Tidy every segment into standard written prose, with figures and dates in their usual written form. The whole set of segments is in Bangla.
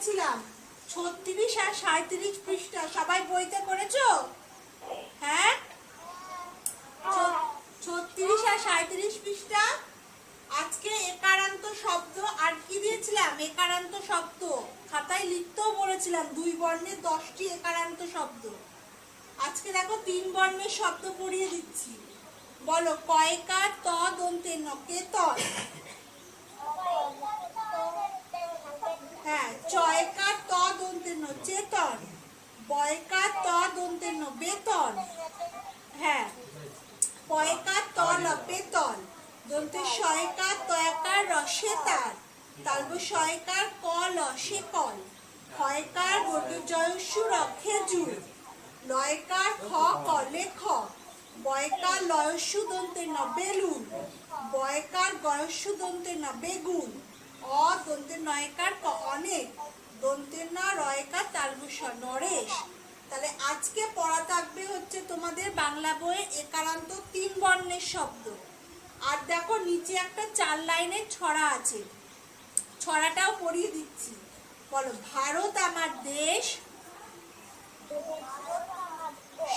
দিয়েছিলাম 36 আর 37 পৃষ্ঠা সবাই বইতে করেছো? হ্যাঁ, 36 আর 37 পৃষ্ঠা। আজকে একারান্ত শব্দ আর কি দিয়েছিলাম? একারান্ত শব্দ খাতায় লিখতেও বলেছিলাম 2 বর্ণের 10টি একারান্ত শব্দ। আজকে দেখো 3 বর্ণের শব্দ পড়িয়ে দিচ্ছি। বলো, কয়কার ত দন্তের ন, কেতন। হ্যাঁ, চয়কার ত দন্তের ন, চেতন। বয়কার ত দন্তের ন, বেতন। হ্যাঁ, পয়কার ত ল, পেতল। দন্তের শয়কার তয়কার র, সেতার। তালব শয়কার ক ল, সেকল। ক্ষয়কার বর্গের জয়স্যু র, খেজুর। লয়কার খ ক, লেখক। বয়কার লয়স্যু দন্তের ন, বেলুন। বয়কার গয়স্যু দন্তের ন, বেগুন। অ দন্তের নয়কার ক, অনেক। দন্তের ন রয়কার তালব স, নরেশ। তাহলে আজকে পড়া থাকবে হচ্ছে তোমাদের বাংলা বইয়ে একারান্ত 3 বর্ণের শব্দ। আর দেখো নিচে একটা 4 লাইনের ছড়া আছে, ছড়াটাও পড়িয়ে দিচ্ছি। বলো, ভারত আমার দেশ,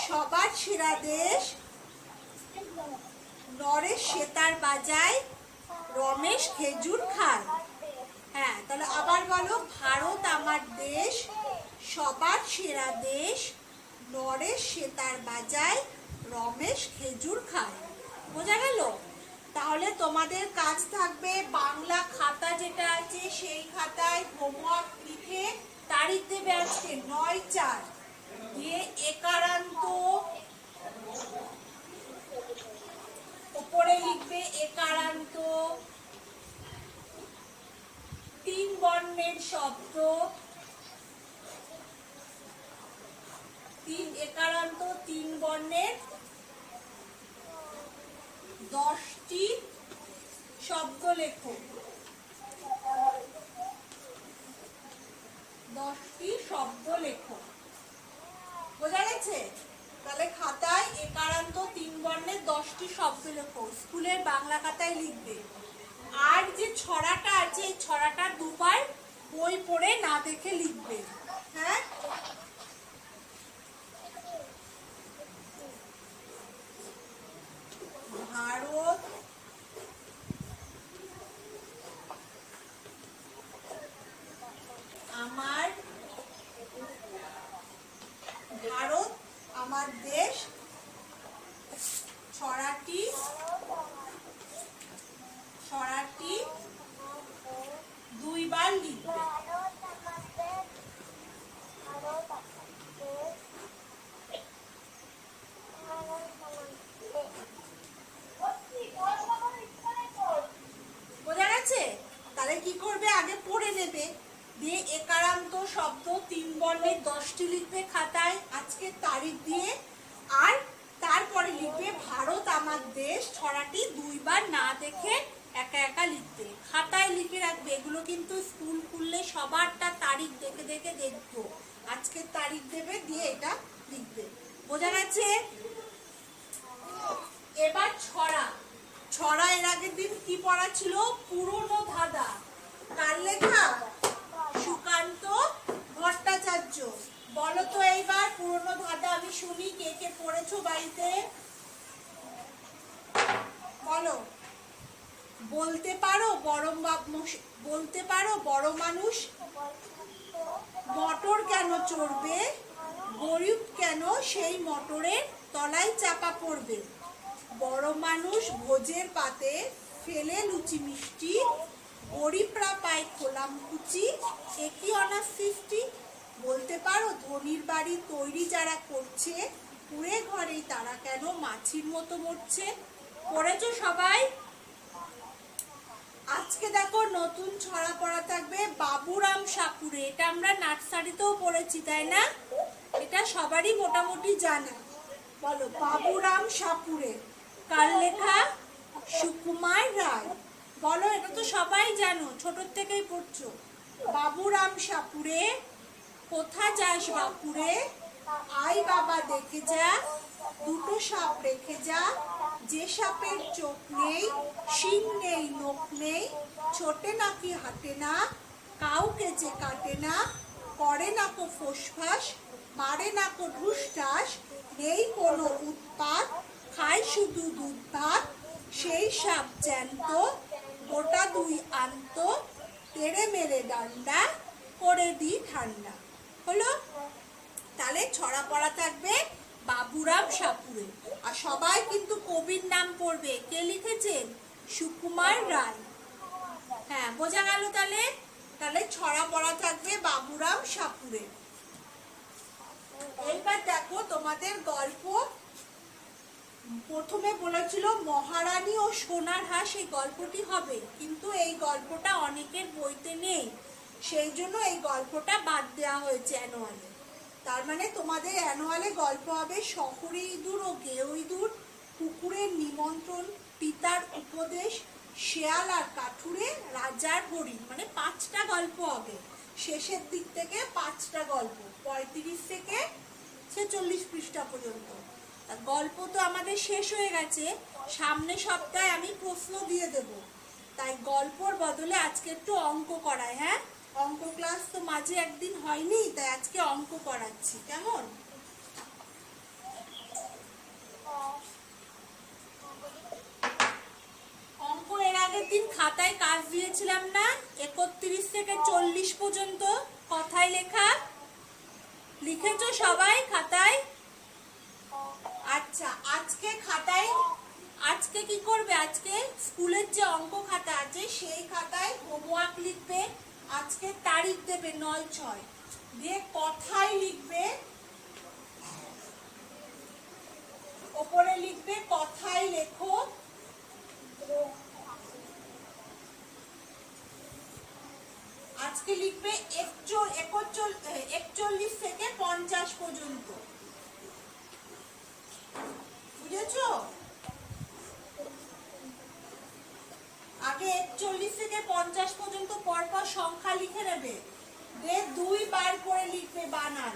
সবার সেরা দেশ। নরেশ সেতার বাজায়, রমেশ খেজুর খায়। হ্যাঁ, তাহলে আবার বলো, ভারত আমার দেশ, সবার সেরা দেশ। নরেশ সেতার বাজায়, রমেশ খেজুর খায়। বোঝা গেল? তাহলে তোমাদের কাজ থাকবে বাংলা খাতা যেটা আছে সেই খাতায় হোমওয়ার্ক লিখে তারিখ দেবে আজকে 9/4 দিয়ে একারান্ত উপরে লিখবে একারান্ত 3 বর্ণের শব্দ, একারান্ত 3 বর্ণের 10টি শব্দ লেখো। 10টি শব্দ লেখো। বোঝা গেছে? তাহলে খাতায় একারান্ত 3 বর্ণের 10টি শব্দ লেখো, স্কুলের বাংলা খাতায় লিখবে। আর যে ছড়াটা আছে এই ছড়াটা দুবার বই পড়ে না দেখে লিখবে। হ্যাঁ, ভারত আমার, ভারত আমার দেশ, ছড়াটি 2 বার লিখবে। বোঝা গেছে? তাহলে কি করবে, আগে পড়ে নেবে, দিয়ে একারান্ত শব্দ 3 বর্ণের 10টি লিখবে খাতায় আজকে তারিখ দিয়ে। আর তারপরে লিখবে ভারত আমার দেশ, ছড়াটি 2 বার না দেখে একা একা লিখবে, খাতায় লিখে রাখবে। এগুলো কিন্তু স্কুল খুললে সবারটা তারিখ দেখে দেখে দেখবো। আজকে তারিখ দেবে, দিয়ে এটা লিখবে। বোঝা গেছে? এবার ছড়া। ছড়া এর আগের দিন কি পড়া ছিল? পুরনো ধাঁধা। কার লেখা? সুকান্ত ভট্টাচার্য। বলো তো এইবার পুরনো ধাঁধা আমি শুনি, কে কে পড়েছো বাড়িতে? বলো। বলতে পারো বড় মানুষ মোটর কেন চড়বে, গরিব কেন সেই মোটরের তলায় চাপা পড়বে। বড় মানুষ ভোজের পাতে ফেলে লুচি মিষ্টি, গরিবরা পায় খোলাম কুচি, একই অনার সৃষ্টি। বলতে পারো ধনির বাড়ি তৈরি যারা করছে, কুড়ে ঘরেই তারা কেন মাছির মতো মরছে। পড়েছো সবাই? আজকে দেখো নতুন ছড়া পড়া থাকবে বাবুরাম সাপুরে। এটা আমরা নার্সারিতেও পড়েছি, তাই না? এটা সবারই মোটামুটি জানা। বলো, বাবুরাম সাপুরে। কার লেখা? সুকুমার রায়। বলো, এটা তো সবাই জানো, ছোট থেকেই পড়ছো। বাবুরাম সাপুরে। কোথা যাস বাপুরে, আই বাবা দেখে যা, দুটো সাপ রেখে যা, যে সাপের চোখ নেই, শিং নেই, নখ নেই, ছোটে নাকি হাঁটে না, কাউ কাউকে যে কাটে না, করে না কো ফোসফাস, মারে না কো ঢুসঢাস, নেই কোনো উৎপাত, খায় শুধু দুধ ভাত, সেই সাপ জ্যান্ত, গোটা দুই আন্ত, তেড়ে মেরে ডান্ডা, করে দি ঠান্ডা। হলো? তাহলে ছড়া পড়া থাকবে বাবুরাম সাপুরে। আর সবাই কিন্তু কবির নাম পড়বে। কে লিখেছেন? সুকুমার রায়। হ্যাঁ, বোঝা গেল? তাহলে তাহলে ছড়া পড়া থাকবে বাবুরাম সাপুরে। এইবার দেখো তোমাদের গল্প। প্রথমে বলেছিল মহারানী ও সোনার হাঁস, এই গল্পটি হবে, কিন্তু এই গল্পটা অনেকের বইতে নেই, সেই জন্য এই গল্পটা বাদ দেওয়া হয়েছে অ্যানুয়ালে। তার মানে তোমাদের অ্যানুয়ালে গল্প হবে শহরে ইঁদুর ও গেও ইঁদুর, কুকুরের নিমন্ত্রণ, পিতার উপদেশ, শেয়াল আর কাঠুরে, রাজার হরিণ, মানে 5টা গল্প হবে। শেষের দিক থেকে 5টা গল্প, 35 থেকে 46 পৃষ্ঠা পর্যন্ত। গল্প তো আমাদের শেষ হয়ে গেছে, সামনে সপ্তাহে আমি প্রশ্ন দিয়ে দেব, তাই গল্পর বদলে আজকে একটু অঙ্ক করায়। হ্যাঁ, অঙ্ক ক্লাস তো মাঝে একদিন হয়নি, তাই আজকে অঙ্ক করাচ্ছি। কেমন? অঙ্ক এর আগের দিন খাতায় কাজ দিয়েছিলাম না, 31 থেকে 40 পর্যন্ত কথায় লেখা। লিখেছো সবাই খাতায়? আচ্ছা, আজকে খাতায় আজকে কি করবে? আজকে স্কুলের যে অঙ্ক খাতা আছে সেই খাতায় হোমওয়ার্ক লিখবে। আজকে তারিখ দেবে 9/6, দিয়ে কথায় লিখবে, ওপরে লিখবে কথায় লেখো। আজকে লিখবে 41 থেকে 50 পর্যন্ত। বুঝেছো? আগে 41 থেকে 50 পর্যন্ত পরপর সংখ্যা লিখে নেবে, দিয়ে 2 বার করে লিখবে বানান।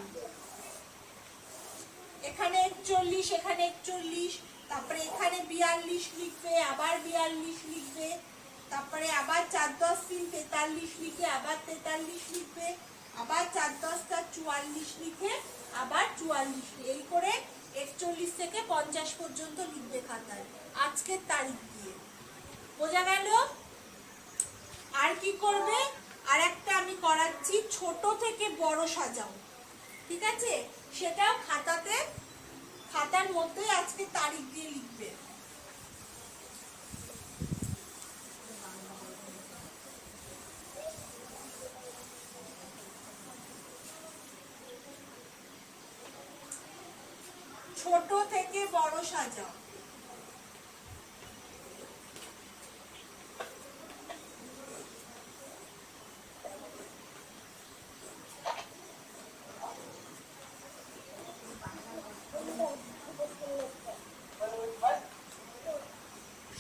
এখানে 41, এখানে 41, তারপরে এখানে 42 লিখবে, আবার 42 লিখবে, তারপরে আবার 4 10 3 43 লিখে আবার 43 লিখবে, আবার 4 10 44 লিখে আবার 44, এই করে 41 থেকে 50 পর্যন্ত লিখবে খাতায় আজকের তারিখ দিয়ে। বোঝা গেল? আর কি করবে? আর একটা আমি করাচ্ছি, ছোট থেকে বড় সাজাও। ঠিক আছে? সেটাও খাতার মধ্যে আজকে তারিখ দিয়ে লিখবে। ছোট থেকে বড় সাজাও।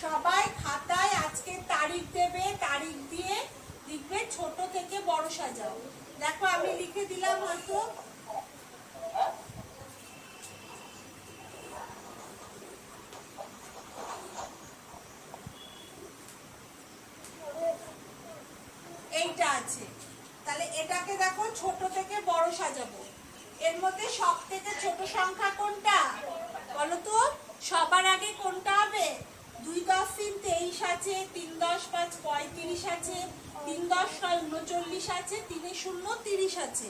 সবাই খাতায় আজকে তারিখ দেবে, তারিখ দিয়ে লিখবে ছোট থেকে বড় সাজাও। দেখো আমি লিখে দিলাম, হয়তো এইটা আছে। তাহলে এটাকে দেখো ছোট থেকে বড় সাজাবো। এর মধ্যে সব থেকে ছোট সংখ্যা কোনটা বলো তো? সবার আগে কোনটা হবে? 2 10 3 23 আছে, 3 10 5 35 আছে, 3 10 6 39 আছে, 3 0 30 আছে।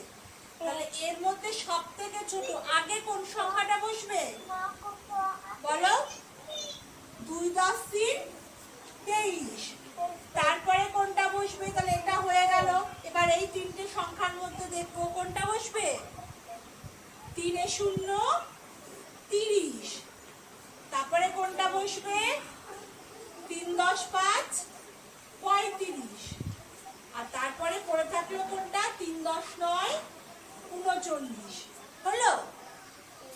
তাহলে এর মধ্যে সব থেকে ছোট আগে কোন সংখ্যাটা বসবে বলো? 2 10 3 23। তারপরে কোনটা বসবে? তাহলে এটা হয়ে গেল। এবার এই তিনটে সংখ্যার মধ্যে দেখবো কোনটা বসবে। 3 0 30। তারপরে কোনটা বসবে? 3 10 5 35। আর তারপরে পড়ে থাকলো কোনটা? 3 10 9 39। হলো?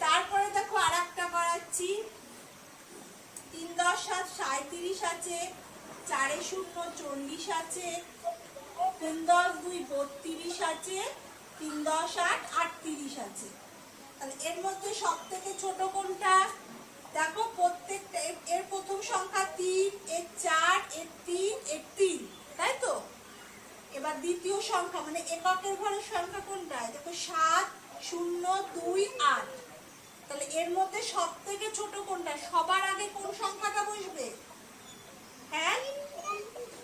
তারপরে দেখো আর একটা করাচ্ছি, 3 10 7 37 আছে, 4 0 40 আছে, 3 10 2 32 আছে, 3 10 8 38 আছে। তাহলে এর মধ্যে সব থেকে ছোট কোনটা? দেখো প্রত্যেকটা, এর প্রথম সংখ্যা 3, এর 4, এর 3, এর 3, তাই তো? এবার দ্বিতীয় সংখ্যা মানে এককের ঘরের সংখ্যা কোনটা? দেখো 7, 0, 2, 8। তাহলে এর মধ্যে সব থেকে ছোট কোনটা? সবার আগে কোন সংখ্যাটা বসবে? হ্যাঁ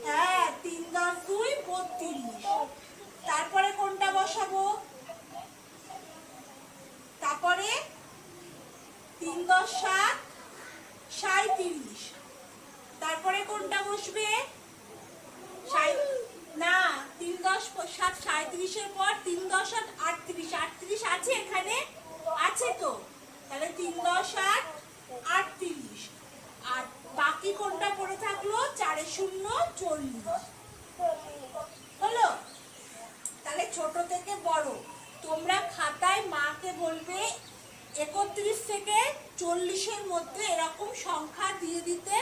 হ্যাঁ, 3 10 2 32। তারপরে কোনটা বসাবো? তারপরে 3 10 7 37। তারপরে কোনটা বসবে? না, 3 10 7 37 এর পর 3 10 8 38। 38 আছে এখানে? আছে তো। তাহলে 3 10 8 38। আর বাকি কোনটা পড়ে থাকলো? 4 0 40। হলো? তাহলে ছোট থেকে বড় তোমরা খাতায় মাকে বলবে 31 থেকে 40 এর মধ্যে এরকম সংখ্যা দিয়ে দিতে।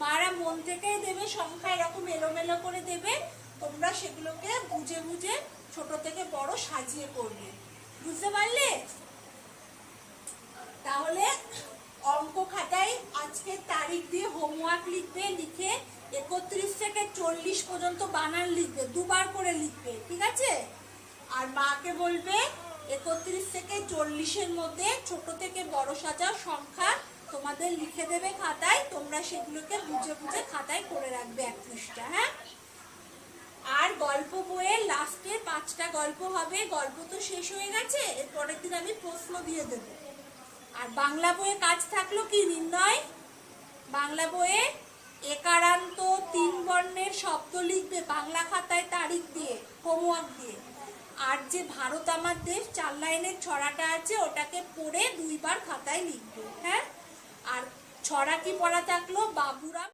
মারা মন থেকেই দেবে সংখ্যা, এরকম এলোমেলো করে দেবে। তোমরা সেগুলোকে বুঝে বুঝে ছোট থেকে বড় সাজিয়ে করবে। বুঝতে পারলে? তাহলে অঙ্ক খাতায় আজকে তারিখ দিয়ে হোমওয়ার্ক লিখবে, লিখে 31 থেকে 40 পর্যন্ত বানান লিখবে, দুবার করে লিখবে, ঠিক আছে? আর মাকে বলবে 31 থেকে 40 এর মধ্যে ছোট থেকে বড় সাজার সংখ্যা তোমাদের লিখে দেবে খাতায়। তোমরা সেগুলোকে বুঝে বুঝে খাতায় করে রাখবে 1 পৃষ্ঠা। হ্যাঁ, আর গল্প বইয়ের লাস্টে 5টা গল্প হবে। গল্প তো শেষ হয়ে গেছে, এর পরের দিন আমি প্রশ্ন দিয়ে দেব। আর বাংলা বইয়ে কাজ থাকলো কি নির্ণয়? বাংলা বইয়ে একারান্ত 3 বর্ণের শব্দ লিখবে বাংলা খাতায় তারিখ দিয়ে, হোমওয়ার্ক দিয়ে। আর যে ভারত আমার দেশ 4 লাইনের ছড়াটা আছে ওটাকে পড়ে 2 বার খাতায় লিখবে। হ্যাঁ, আর ছড়া কি পড়া থাকলো? বাবুরাম